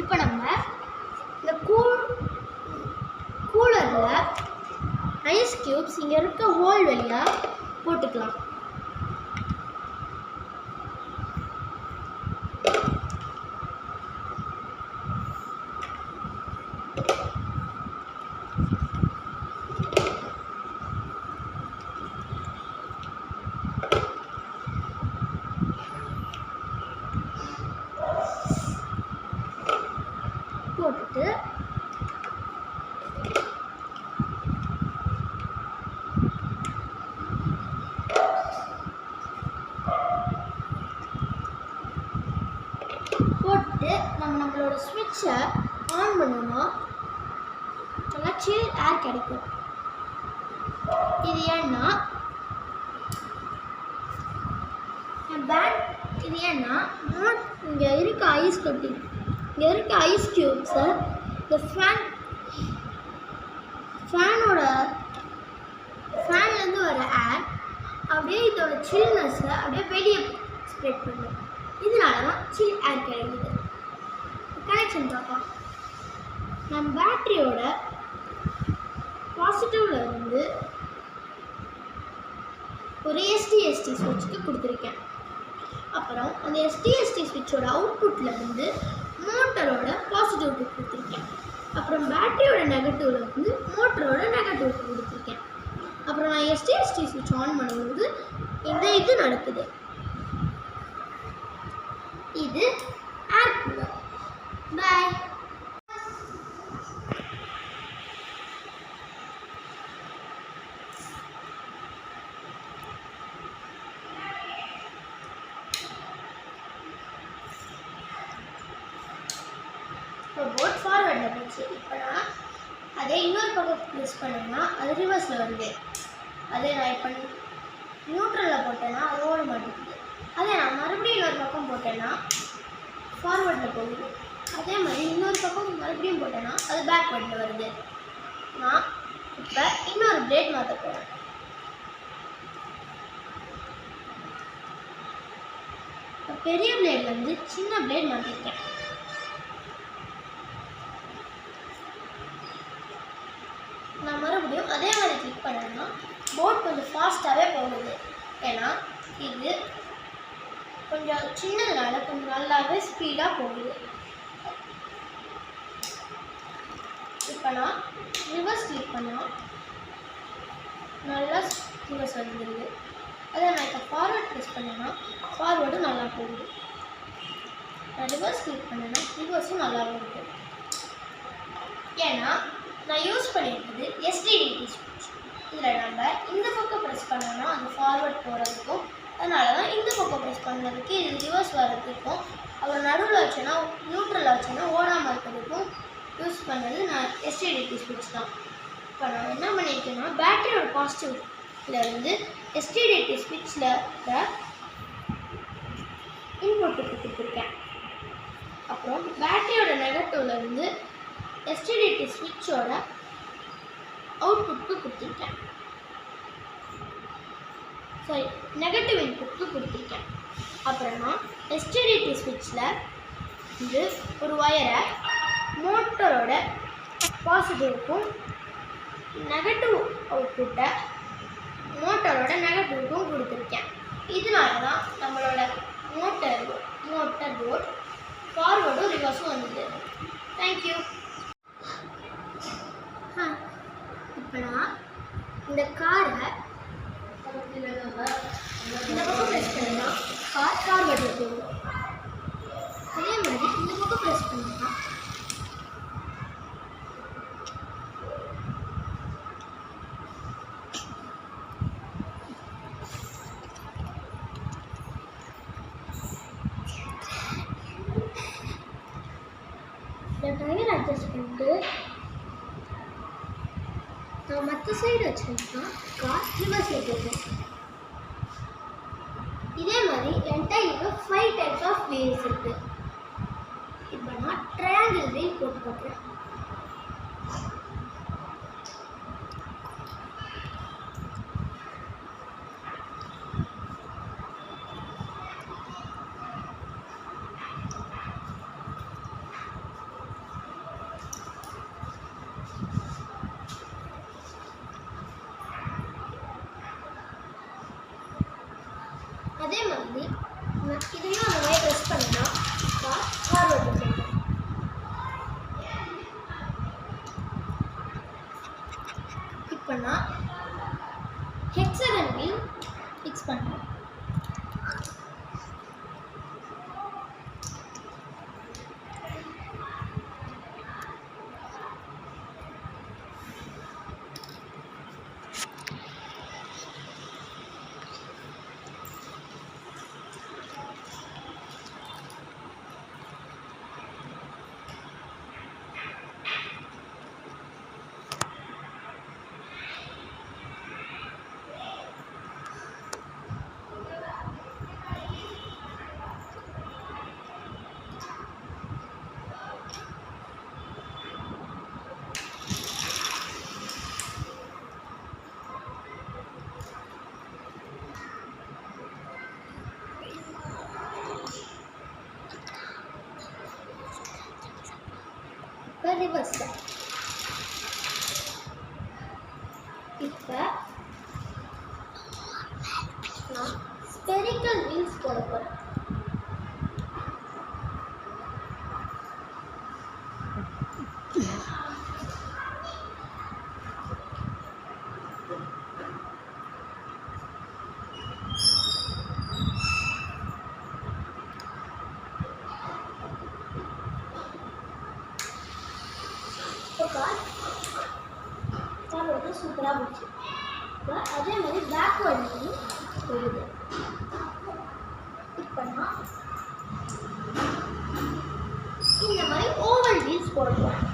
இப்போ நம்ம இந்த கூலரில் ஐஸ் கியூப்ஸ் இங்கே இருக்க ஹோல் வழியாக போட்டுக்கலாம். போட்டுட்டு நம்மளோட ஸ்விட்சை ஆன் பண்ணோம்னா நல்லா சில் ஏர் கிடைக்கும். இது ஏன்னா இங்கே இருக்க ஐஸ் கட்டி இங்கே இருக்க ஐஸ் க்யூப்ஸை இந்த ஃபேன்லேருந்து வர ஏர் அப்படியே இதோட சில்னஸை அப்படியே வெளியே ஸ்ப்ரெட் பண்ணும். இதனால தான் சில் ஏர் கிடைக்குது. கனெக்ஷன் பார்க்கலாம். நம்ம பேட்டரியோட பாசிட்டிவ்ல இருந்து ஒரு எஸ்டி ஸ்விட்சுக்கு கொடுத்துருக்கேன். அப்புறம் அந்த எஸ்டி ஸ்விட்சோட அவுட்புட்டில் இருந்து மோட்டரோட பாசிட்டிவ்க்கு கொடுத்துருக்கேன். அப்புறம் பேட்டரியோட நெகட்டிவ்ல இருந்து மோட்டரோட நெகட்டிவ்க்கு கொடுத்துருக்கேன். அப்புறம் நான் எஸ்டி ஸ்விட்ச் ஆன் பண்ணும்போது இது நடக்குது. இது ஏர் கூலர். பாய். இப்போ போட் ஃபார்வர்டில் போச்சு. இப்போ நான் அதே இன்னொரு பக்கம் ப்ரெஸ் பண்ணேன்னா அது ரிவர்ஸில் வருது. அதே நான் இப்போ நியூட்ரலில் போட்டேன்னா அது ஓட மாட்டேங்குது. அதே நான் மறுபடியும் இன்னொரு பக்கம் போட்டேன்னா ஃபார்வர்டில் போகுது. அதே மாதிரி இன்னொரு பக்கம் மறுபடியும் போட்டேன்னா அது பேக்வேர்டில் வருது. நான் இப்போ இன்னொரு பிளேட் மாற்ற போகிறேன். இப்போ பெரிய பிளேட்லேருந்து சின்ன பிளேட் மாற்றிருக்கேன். நான் மறுபடியும் அதே மாதிரி கிளிக் பண்ணேன்னா போட் கொஞ்சம் ஃபாஸ்ட்டாகவே போகுது. ஏன்னா இது கொஞ்சம் சின்னதுனால கொஞ்சம் நல்லாவே ஸ்பீடாக போகுது. இப்போ நான் ரிவர்ஸ் கிளிக் பண்ணால் நல்லா ரிவர்ஸ் வந்துடுது. அதே நான் இப்போ ஃபார்வர்ட் ப்ரெஸ் பண்ணேன்னா ஃபார்வர்டும் நல்லா போகுது. நான் ரிவர்ஸ் கிளிக் பண்ணேன்னா ரிவர்ஸும் நல்லா போகுது. ஏன்னா நான் யூஸ் பண்ணியிருக்கிறது எஸ்டிடிடி ஸ்விட்ச். இதில் நம்ம இந்த பக்கம் ப்ரெஸ் பண்ணோன்னா அது ஃபார்வர்ட் போகிறதுக்கும், அதனால தான் இந்த பக்கம் ப்ரெஸ் பண்ணுறதுக்கு இது ரிவர்ஸ் வர்றதுக்கும், அப்புறம் நடுவில் வச்சோன்னா நியூட்ரலில் வச்சோன்னா ஓடாமல் இருக்கிறதுக்கும் யூஸ் பண்ணது நான் எஸ்டிடிடி ஸ்விட்ச் தான். இப்போ நான் என்ன பண்ணியிருக்கேன்னா பேட்டரியோட பாசிட்டிவ்லேருந்து எஸ்டிடிடி ஸ்விட்சில் இன்புட்டு கொடுத்துருக்கேன். அப்புறம் பேட்டரியோட நெகட்டிவ்லேருந்து எஸ்டிடிடி ஸ்விட்சோட அவுட்புட்க்கு கொடுத்துருக்கேன். சாரி, நெகட்டிவ் இன்புட்க்கு கொடுத்துருக்கேன். அப்புறமா எஸ்டிடிடி ஸ்விட்சில் இது ஒரு ஒயரை மோட்டரோட பாசிட்டிவ்க்கும் நெகட்டிவ் அவுட்புட்டை மோட்டரோட நெகட்டிவ்க்கும் கொடுத்துருக்கேன். இதனால தான் நம்மளோட மோட்டர் போட் ஃபார்வர்டும் ரிவர்ஸும் வந்தது. தேங்க்யூ. இப்போ நான் இந்த காரை இந்த பக்கம் ப்ரெஸ் பண்ணா கார் ஃபார்வர்டில் போகும். அதே மாதிரி இந்த பக்கம் ப்ரெஸ் பண்ணா இந்த டயர் அட்ஜஸ்ட் பண்ணிட்டு நான் மற்ற சைடு வச்சுருந்தா கார் ரிவர்ஸில் போகும். இதே மாதிரி என்கிட்ட இப்போ 5 டைப்ஸ் ஆஃப் வீல்ஸ் இருக்குது. இப்போ நான் ட்ரையாங்கிள் வீல் போட்டு பார்க்குறேன். அதே மாதிரி இதையும் அந்த மாதிரி ப்ரெஸ் பண்ணினா கார் ஃபார்வர்டு போகும். இப்போ நான் ஹெக்ஸகன் வீல் ஃபிக்ஸ் பண்ணுறேன். ரிவர்ஸ். இப்போ நான் ஸ்பெரிக்கல் வீல்ஸ் போட போகிறேன். கார் வந்து சூப்பராக போச்சு. இப்போ அதே மாதிரி பேக்வேர்ட்லையும் போகுது. இப்போ நான் இந்த மாதிரி ஓவல் வீல்ஸ் போட போகிறேன்.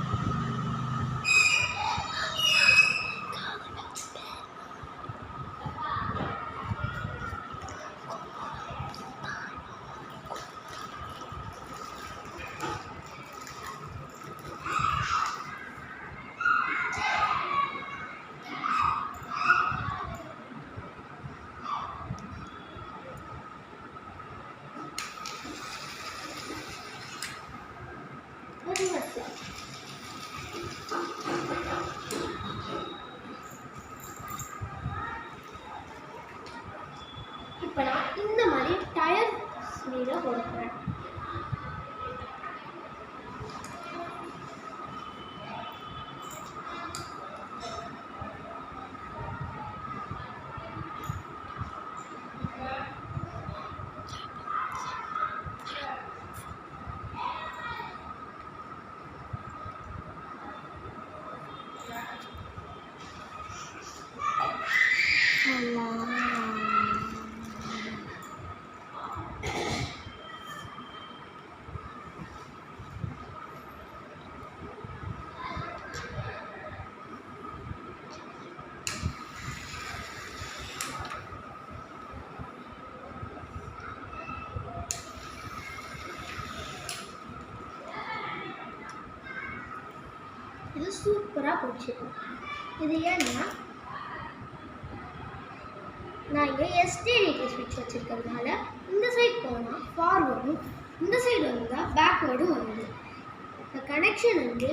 இப்போ நான் இந்த மாதிரி டயர் வீலை போட போகிறேன். இது சூப்பராக போச்சு. இது ஏன்னா நான் இங்கே எஸ்டிடிடி ஸ்விட்ச் வச்சுருக்கிறதுனால இந்த சைட் போனால் ஃபார்வர்டும், இந்த சைடு வந்தால் பேக்வேர்டும் வருது. இந்த கனெக்ஷன் வந்து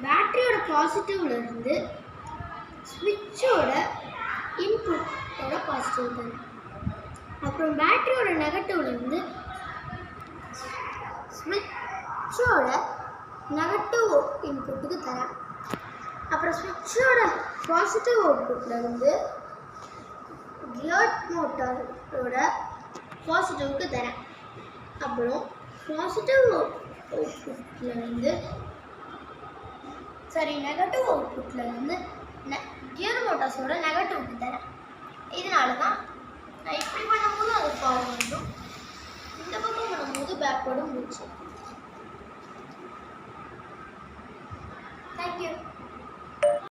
பேட்டரியோட பாசிட்டிவ்லேருந்து ஸ்விட்சோட இன்புட்டோட பாசிட்டிவ் தரேன். அப்புறம் பேட்டரியோட நெகட்டிவ்லேருந்து ஸ்விட்சோட நெகட்டிவ் இன்புட்டுக்கு தரேன். அப்புறம் ஸ்விட்சோட பாசிட்டிவ் அவுட்புட்லேருந்து கியர் மோட்டாரோட பாசிட்டிவ்க்கு தரேன். அப்புறம் பாசிட்டிவ் அவுட்புட்லேருந்து நெகட்டிவ் அவுட்புட்லேருந்து கியர் மோட்டார்ஸோட நெகட்டிவ்க்கு தரேன். இதனால தான் நான் இப்படி பண்ணும்போது அது ஃபார்வர்டும், இந்த பக்கம் பண்ணும்போது பேக்வேர்டும் போச்சு.